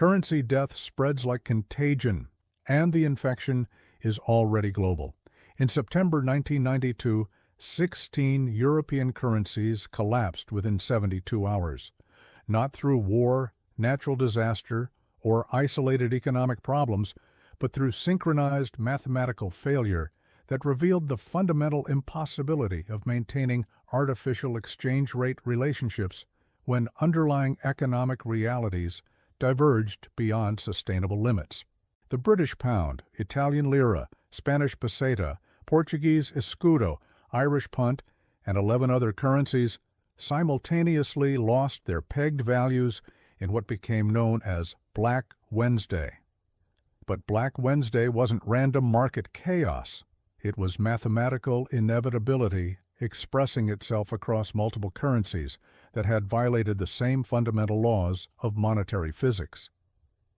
Currency death spreads like contagion, and the infection is already global. In September 1992, 16 European currencies collapsed within 72 hours, not through war, natural disaster, or isolated economic problems, but through synchronized mathematical failure that revealed the fundamental impossibility of maintaining artificial exchange rate relationships when underlying economic realities diverged beyond sustainable limits. The British pound, Italian lira, Spanish peseta, Portuguese escudo, Irish punt, and 11 other currencies simultaneously lost their pegged values in what became known as Black Wednesday. But Black Wednesday wasn't random market chaos. It was mathematical inevitability expressing itself across multiple currencies that had violated the same fundamental laws of monetary physics.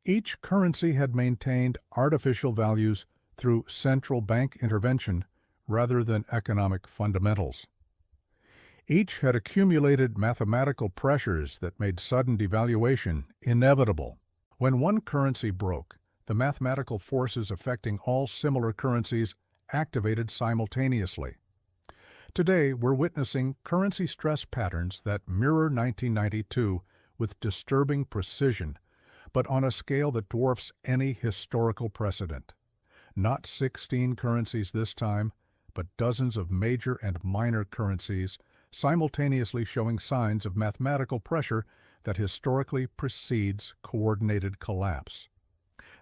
Each currency had maintained artificial values through central bank intervention rather than economic fundamentals. Each had accumulated mathematical pressures that made sudden devaluation inevitable. When one currency broke, the mathematical forces affecting all similar currencies activated simultaneously. Today, we're witnessing currency stress patterns that mirror 1992 with disturbing precision, but on a scale that dwarfs any historical precedent. Not 16 currencies this time, but dozens of major and minor currencies simultaneously showing signs of mathematical pressure that historically precedes coordinated collapse.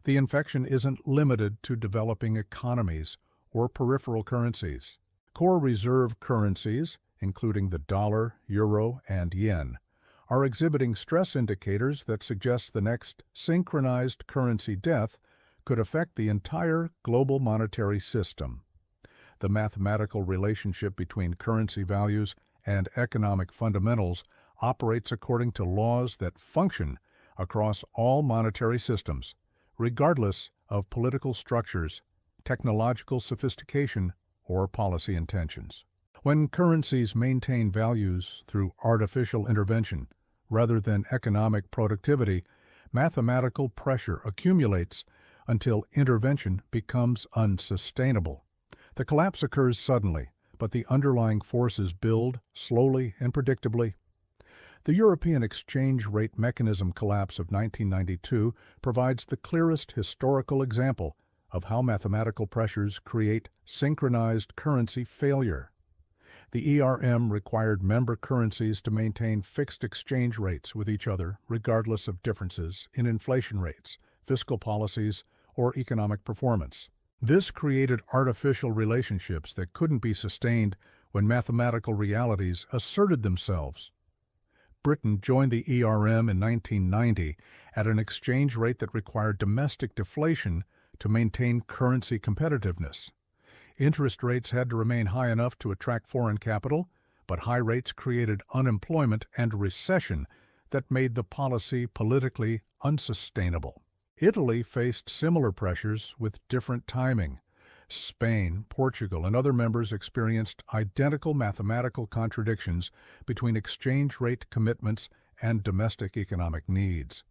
The infection isn't limited to developing economies or peripheral currencies. Core reserve currencies, including the dollar, euro, and yen, are exhibiting stress indicators that suggest the next synchronized currency death could affect the entire global monetary system. The mathematical relationship between currency values and economic fundamentals operates according to laws that function across all monetary systems, regardless of political structures, technological sophistication, or policy intentions. When currencies maintain values through artificial intervention rather than economic productivity, mathematical pressure accumulates until intervention becomes unsustainable. The collapse occurs suddenly, but the underlying forces build slowly and predictably. The European exchange rate mechanism collapse of 1992 provides the clearest historical example of how mathematical pressures create synchronized currency failure. The ERM required member currencies to maintain fixed exchange rates with each other regardless of differences in inflation rates, fiscal policies, or economic performance. This created artificial relationships that couldn't be sustained when mathematical realities asserted themselves. Britain joined the ERM in 1990 at an exchange rate that required domestic deflation to maintain currency competitiveness. Interest rates had to remain high enough to attract foreign capital, but high rates created unemployment and recession that made the policy politically unsustainable. Italy faced similar pressures with different timing. Spain, Portugal, and other members experienced identical mathematical contradictions between exchange rate commitments and domestic economic needs.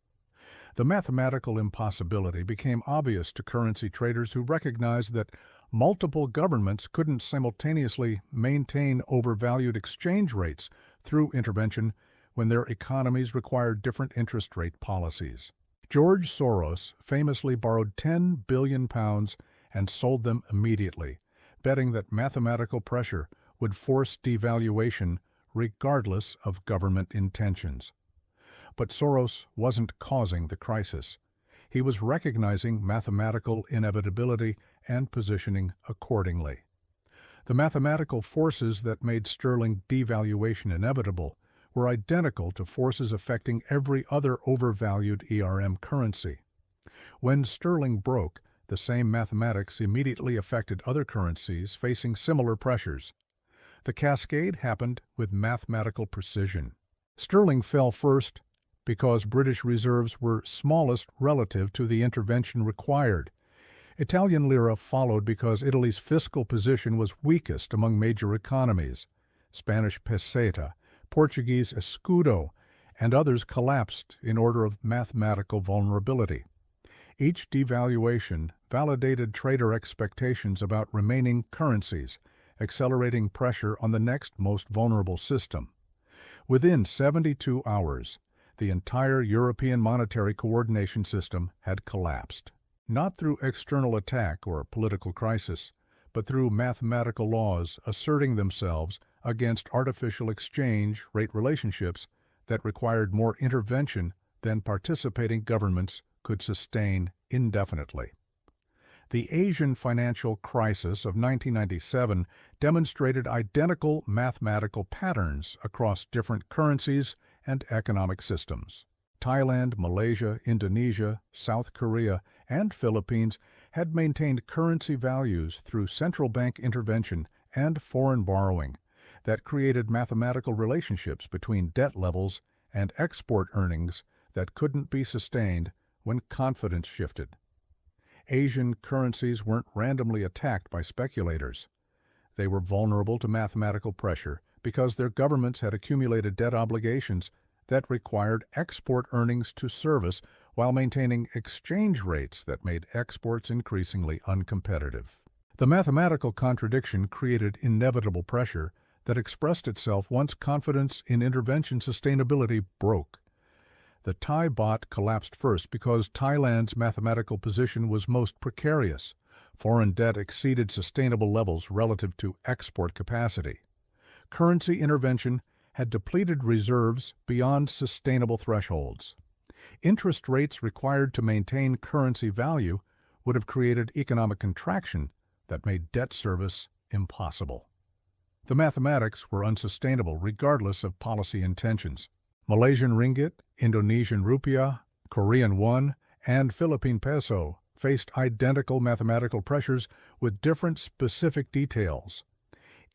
The mathematical impossibility became obvious to currency traders who recognized that multiple governments couldn't simultaneously maintain overvalued exchange rates through intervention when their economies required different interest rate policies. George Soros famously borrowed £10 billion and sold them immediately, betting that mathematical pressure would force devaluation regardless of government intentions. But Soros wasn't causing the crisis. He was recognizing mathematical inevitability and positioning accordingly. The mathematical forces that made sterling devaluation inevitable were identical to forces affecting every other overvalued ERM currency. When sterling broke, the same mathematics immediately affected other currencies facing similar pressures. The cascade happened with mathematical precision. Sterling fell first because British reserves were smallest relative to the intervention required. Italian lira followed because Italy's fiscal position was weakest among major economies. Spanish peseta, Portuguese escudo, and others collapsed in order of mathematical vulnerability. Each devaluation validated trader expectations about remaining currencies, accelerating pressure on the next most vulnerable system. Within 72 hours, the entire European monetary coordination system had collapsed. Not through external attack or political crisis, but through mathematical laws asserting themselves against artificial exchange rate relationships that required more intervention than participating governments could sustain indefinitely. The Asian financial crisis of 1997 demonstrated identical mathematical patterns across different currencies and economic systems. Thailand, Malaysia, Indonesia, South Korea, and Philippines had maintained currency values through central bank intervention and foreign borrowing that created mathematical relationships between debt levels and export earnings that couldn't be sustained when confidence shifted. Asian currencies weren't randomly attacked by speculators. They were vulnerable to mathematical pressure because their governments had accumulated debt obligations that required export earnings to service while maintaining exchange rates that made exports increasingly uncompetitive. The mathematical contradiction created inevitable pressure that expressed itself once confidence in intervention sustainability broke. The Thai baht collapsed first because Thailand's mathematical position was most precarious. Foreign debt exceeded sustainable levels relative to export capacity. Currency intervention had depleted reserves beyond sustainable thresholds. Interest rates required to maintain currency value would have created economic contraction that made debt service impossible. The mathematics were unsustainable regardless of policy intentions. Malaysian ringgit, Indonesian rupiah, Korean won, and Philippine peso faced identical mathematical pressures with different specific details.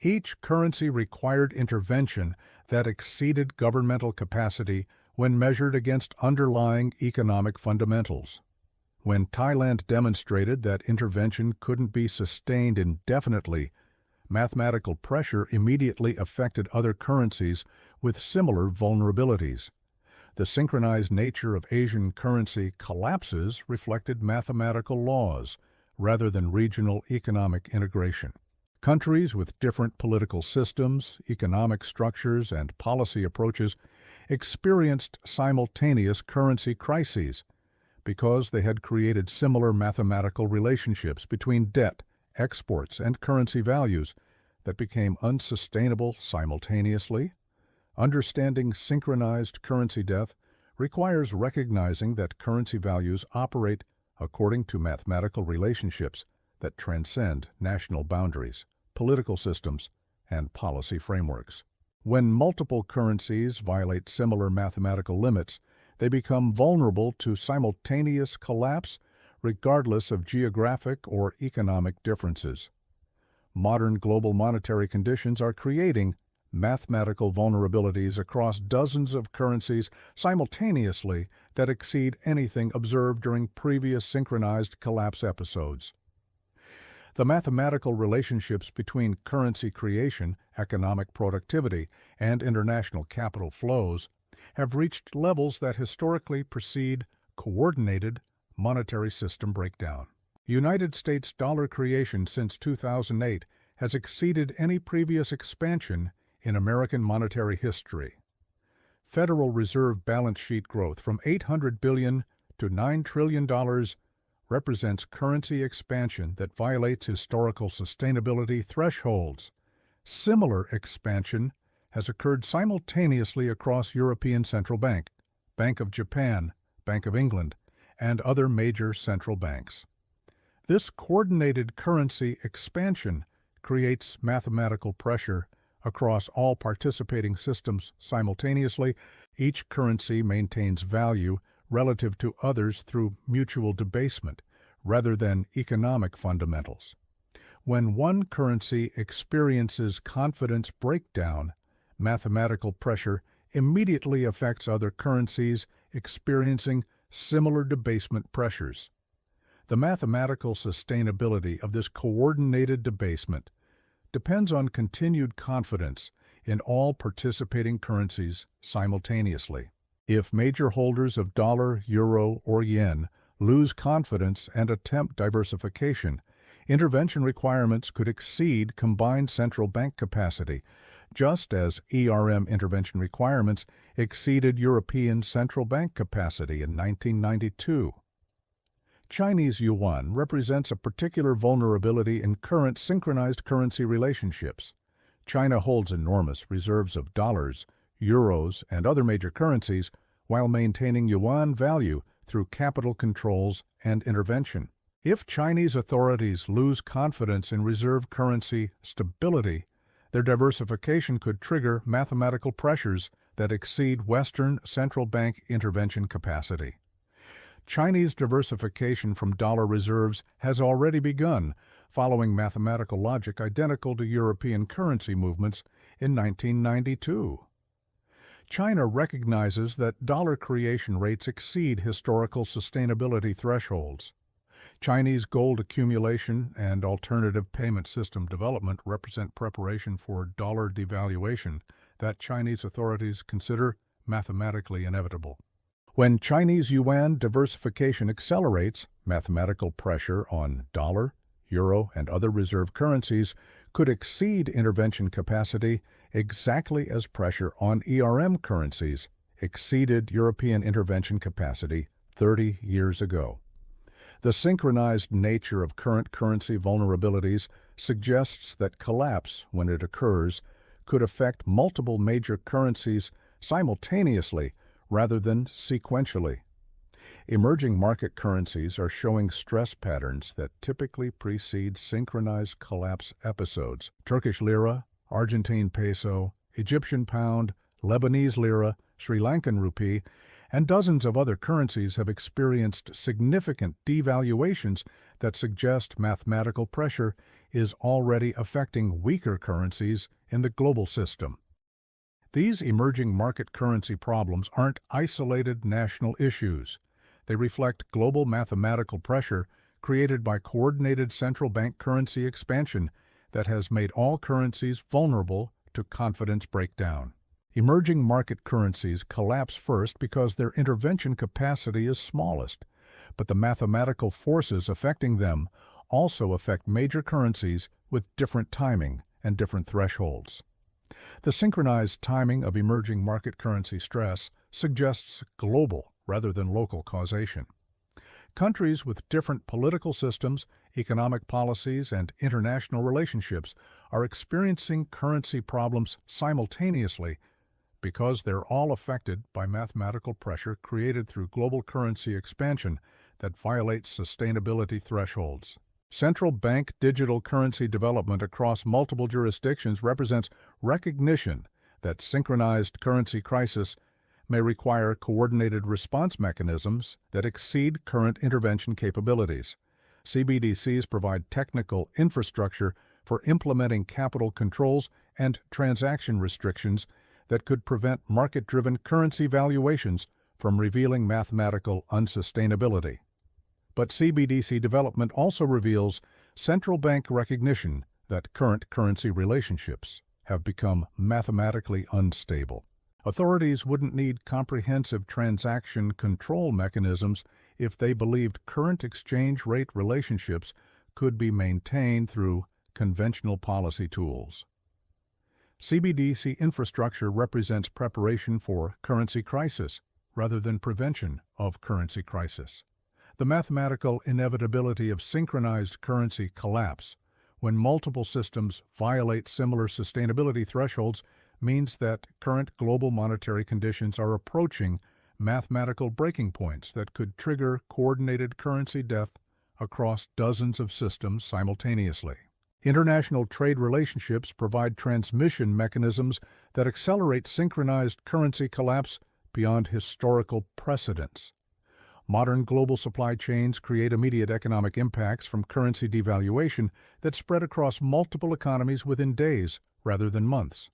Each currency required intervention that exceeded governmental capacity when measured against underlying economic fundamentals. When Thailand demonstrated that intervention couldn't be sustained indefinitely, mathematical pressure immediately affected other currencies with similar vulnerabilities. The synchronized nature of Asian currency collapses reflected mathematical laws rather than regional economic integration. Countries with different political systems, economic structures, and policy approaches experienced simultaneous currency crises because they had created similar mathematical relationships between debt, exports, and currency values that became unsustainable simultaneously. Understanding synchronized currency death requires recognizing that currency values operate according to mathematical relationships that transcend national boundaries, political systems, and policy frameworks. When multiple currencies violate similar mathematical limits, they become vulnerable to simultaneous collapse regardless of geographic or economic differences. Modern global monetary conditions are creating mathematical vulnerabilities across dozens of currencies simultaneously that exceed anything observed during previous synchronized collapse episodes. The mathematical relationships between currency creation, economic productivity, and international capital flows have reached levels that historically precede coordinated monetary system breakdown. United States dollar creation since 2008 has exceeded any previous expansion in American monetary history. Federal Reserve balance sheet growth from $800 billion to $9 trillion represents currency expansion that violates historical sustainability thresholds. Similar expansion has occurred simultaneously across European Central Bank, Bank of Japan, Bank of England, and other major central banks. This coordinated currency expansion creates mathematical pressure across all participating systems simultaneously. Each currency maintains value relative to others through mutual debasement rather than economic fundamentals. When one currency experiences confidence breakdown, mathematical pressure immediately affects other currencies experiencing similar debasement pressures. The mathematical sustainability of this coordinated debasement depends on continued confidence in all participating currencies simultaneously. If major holders of dollar, euro, or yen lose confidence and attempt diversification, intervention requirements could exceed combined central bank capacity, just as ERM intervention requirements exceeded European central bank capacity in 1992. Chinese yuan represents a particular vulnerability in current synchronized currency relationships. China holds enormous reserves of dollars, euros, and other major currencies while maintaining yuan value through capital controls and intervention. If Chinese authorities lose confidence in reserve currency stability, their diversification could trigger mathematical pressures that exceed Western central bank intervention capacity. Chinese diversification from dollar reserves has already begun, following mathematical logic identical to European currency movements in 1992. China recognizes that dollar creation rates exceed historical sustainability thresholds. Chinese gold accumulation and alternative payment system development represent preparation for dollar devaluation that Chinese authorities consider mathematically inevitable. When Chinese yuan diversification accelerates, mathematical pressure on dollar, euro, and other reserve currencies could exceed intervention capacity exactly as pressure on ERM currencies exceeded European intervention capacity 30 years ago. The synchronized nature of current currency vulnerabilities suggests that collapse, when it occurs, could affect multiple major currencies simultaneously rather than sequentially. Emerging market currencies are showing stress patterns that typically precede synchronized collapse episodes. Turkish lira, Argentine peso, Egyptian pound, Lebanese lira, Sri Lankan rupee, and dozens of other currencies have experienced significant devaluations that suggest mathematical pressure is already affecting weaker currencies in the global system. These emerging market currency problems aren't isolated national issues. They reflect global mathematical pressure created by coordinated central bank currency expansion that has made all currencies vulnerable to confidence breakdown. Emerging market currencies collapse first because their intervention capacity is smallest, but the mathematical forces affecting them also affect major currencies with different timing and different thresholds. The synchronized timing of emerging market currency stress suggests global rather than local causation. Countries with different political systems, economic policies, and international relationships are experiencing currency problems simultaneously because they're all affected by mathematical pressure created through global currency expansion that violates sustainability thresholds. Central bank digital currency development across multiple jurisdictions represents recognition that synchronized currency crisis may require coordinated response mechanisms that exceed current intervention capabilities. CBDCs provide technical infrastructure for implementing capital controls and transaction restrictions that could prevent market-driven currency valuations from revealing mathematical unsustainability. But CBDC development also reveals central bank recognition that current currency relationships have become mathematically unstable. Authorities wouldn't need comprehensive transaction control mechanisms if they believed current exchange rate relationships could be maintained through conventional policy tools. CBDC infrastructure represents preparation for currency crisis rather than prevention of currency crisis. The mathematical inevitability of synchronized currency collapse, when multiple systems violate similar sustainability thresholds, means that current global monetary conditions are approaching mathematical breaking points that could trigger coordinated currency death across dozens of systems simultaneously. International trade relationships provide transmission mechanisms that accelerate synchronized currency collapse beyond historical precedents. Modern global supply chains create immediate economic impacts from currency devaluation that spread across multiple economies within days rather than months.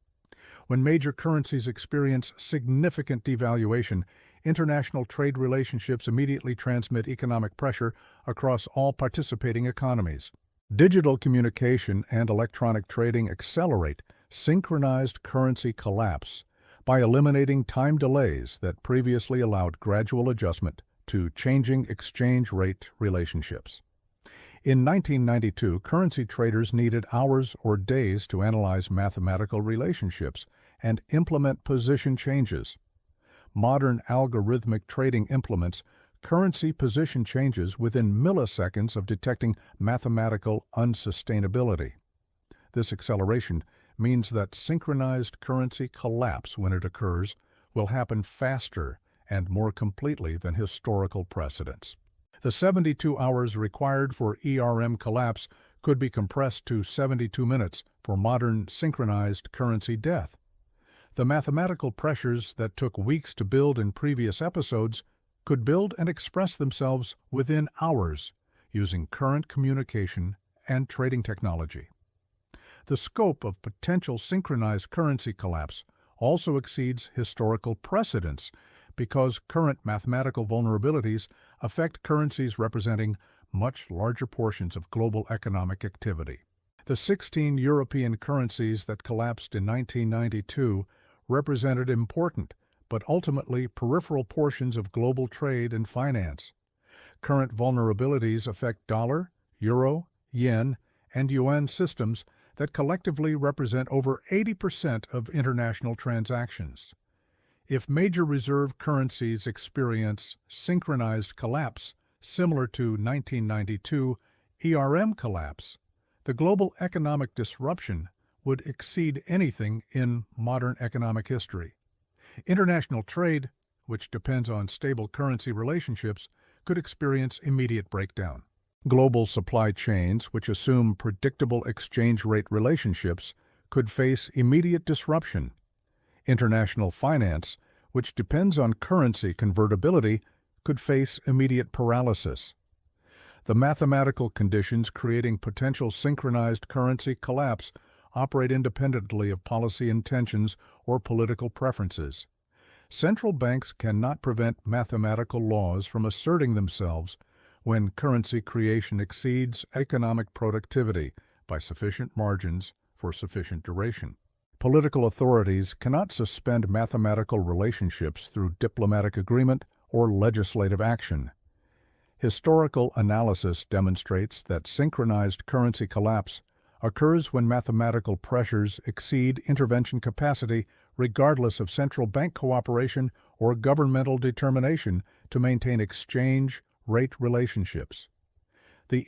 When major currencies experience significant devaluation, international trade relationships immediately transmit economic pressure across all participating economies. Digital communication and electronic trading accelerate synchronized currency collapse by eliminating time delays that previously allowed gradual adjustment to changing exchange rate relationships. In 1992, currency traders needed hours or days to analyze mathematical relationships and implement position changes. Modern algorithmic trading implements currency position changes within milliseconds of detecting mathematical unsustainability. This acceleration means that synchronized currency collapse, when it occurs, will happen faster and more completely than historical precedents. The 72 hours required for collapse could be compressed to 72 minutes for modern synchronized currency death. The mathematical pressures that took weeks to build in previous episodes could build and express themselves within hours using current communication and trading technology. The scope of potential synchronized currency collapse also exceeds historical precedents because current mathematical vulnerabilities affect currencies representing much larger portions of global economic activity. The 16 European currencies that collapsed in 1992 represented important but ultimately peripheral portions of global trade and finance. Current vulnerabilities affect dollar, euro, yen, and yuan systems that collectively represent over 80% of international transactions. If major reserve currencies experience synchronized collapse similar to 1992 collapse, the global economic disruption would exceed anything in modern economic history. International trade, which depends on stable currency relationships, could experience immediate breakdown. Global supply chains, which assume predictable exchange rate relationships, could face immediate disruption. International finance, which depends on currency convertibility, could face immediate paralysis. The mathematical conditions creating potential synchronized currency collapse operate independently of policy intentions or political preferences. Central banks cannot prevent mathematical laws from asserting themselves when currency creation exceeds economic productivity by sufficient margins for sufficient duration. Political authorities cannot suspend mathematical relationships through diplomatic agreement or legislative action. Historical analysis demonstrates that synchronized currency collapse occurs when mathematical pressures exceed intervention capacity regardless of central bank cooperation or governmental determination to maintain exchange rate relationships. The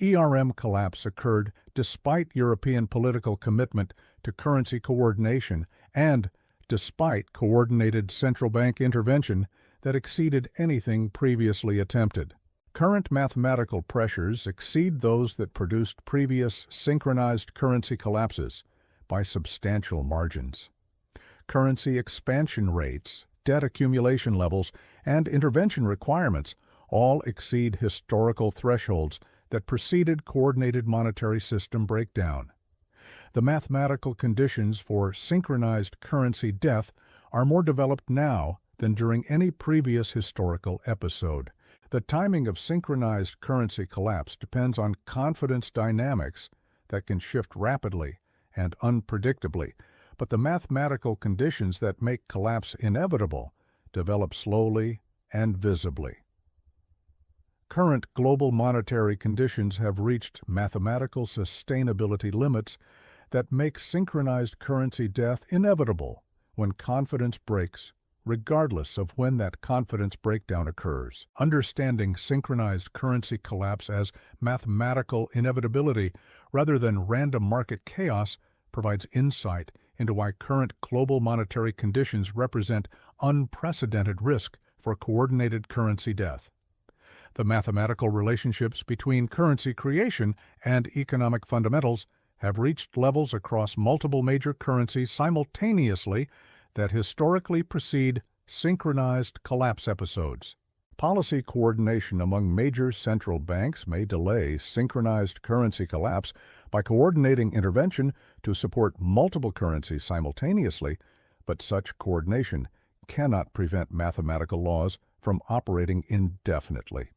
collapse occurred despite European political commitment to currency coordination and despite coordinated central bank intervention that exceeded anything previously attempted. Current mathematical pressures exceed those that produced previous synchronized currency collapses by substantial margins. Currency expansion rates, debt accumulation levels, and intervention requirements all exceed historical thresholds that preceded coordinated monetary system breakdown. The mathematical conditions for synchronized currency death are more developed now than during any previous historical episode. The timing of synchronized currency collapse depends on confidence dynamics that can shift rapidly and unpredictably, but the mathematical conditions that make collapse inevitable develop slowly and visibly. Current global monetary conditions have reached mathematical sustainability limits that make synchronized currency death inevitable when confidence breaks, regardless of when that confidence breakdown occurs. Understanding synchronized currency collapse as mathematical inevitability rather than random market chaos provides insight into why current global monetary conditions represent unprecedented risk for coordinated currency death. The mathematical relationships between currency creation and economic fundamentals have reached levels across multiple major currencies simultaneously that historically precede synchronized collapse episodes. Policy coordination among major central banks may delay synchronized currency collapse by coordinating intervention to support multiple currencies simultaneously, but such coordination cannot prevent mathematical laws from operating indefinitely.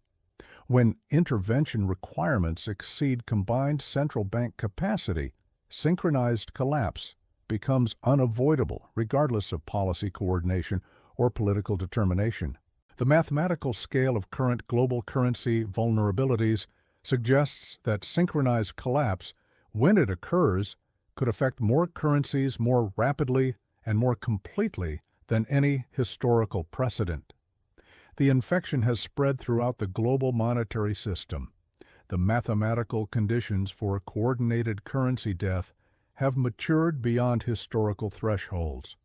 When intervention requirements exceed combined central bank capacity, synchronized collapse becomes unavoidable regardless of policy coordination or political determination. The mathematical scale of current global currency vulnerabilities suggests that synchronized collapse, when it occurs, could affect more currencies more rapidly and more completely than any historical precedent. The infection has spread throughout the global monetary system. The mathematical conditions for coordinated currency death have matured beyond historical thresholds.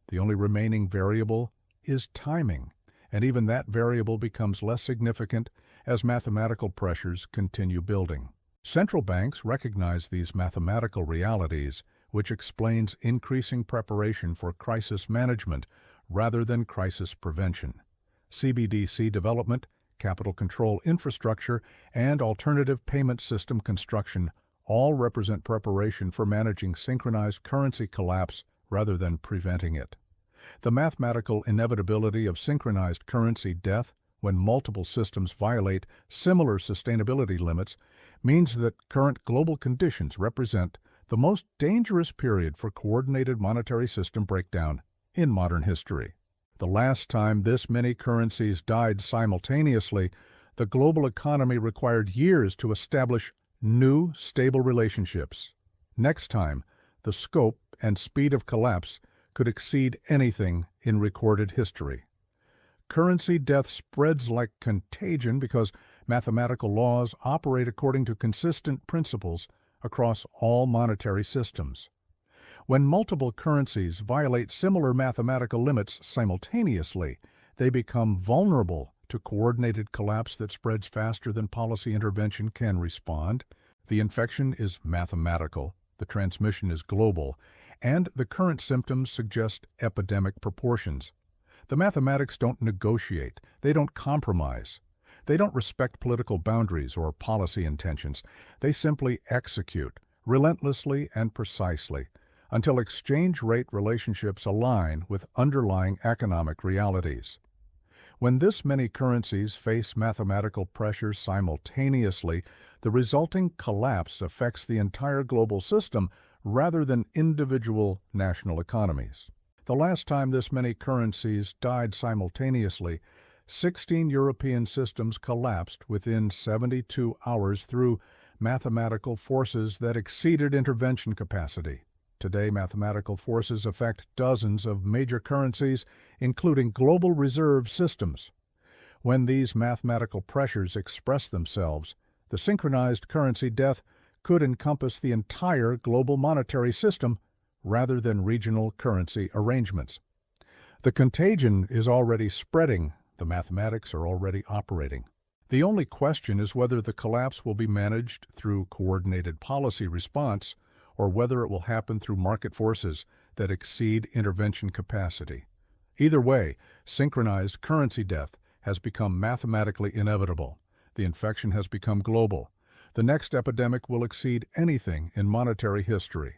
The only remaining variable is timing, and even that variable becomes less significant as mathematical pressures continue building. Central banks recognize these mathematical realities, which explains increasing preparation for crisis management rather than crisis prevention. CBDC development, capital control infrastructure, and alternative payment system construction all represent preparation for managing synchronized currency collapse rather than preventing it. The mathematical inevitability of synchronized currency death when multiple systems violate similar sustainability limits means that current global conditions represent the most dangerous period for coordinated monetary system breakdown in modern history. The last time this many currencies died simultaneously, the global economy required years to establish new, stable relationships. Next time, the scope and speed of collapse could exceed anything in recorded history. Currency death spreads like contagion because mathematical laws operate according to consistent principles across all monetary systems. When multiple currencies violate similar mathematical limits simultaneously, they become vulnerable to coordinated collapse that spreads faster than policy intervention can respond. The infection is mathematical, the transmission is global, and the current symptoms suggest epidemic proportions. The mathematics don't negotiate, they don't compromise. They don't respect political boundaries or policy intentions. They simply execute, relentlessly and precisely, until exchange rate relationships align with underlying economic realities. When this many currencies face mathematical pressures simultaneously, the resulting collapse affects the entire global system rather than individual national economies. The last time this many currencies died simultaneously, 16 European systems collapsed within 72 hours through mathematical forces that exceeded intervention capacity. Today, mathematical forces affect dozens of major currencies, including global reserve systems. When these mathematical pressures express themselves, the synchronized currency death could encompass the entire global monetary system rather than regional currency arrangements. The contagion is already spreading. The mathematics are already operating. The only question is whether the collapse will be managed through coordinated policy response or whether it will happen through market forces that exceed intervention capacity. Either way, synchronized currency death has become mathematically inevitable. The infection has become global. The next epidemic will exceed anything in monetary history.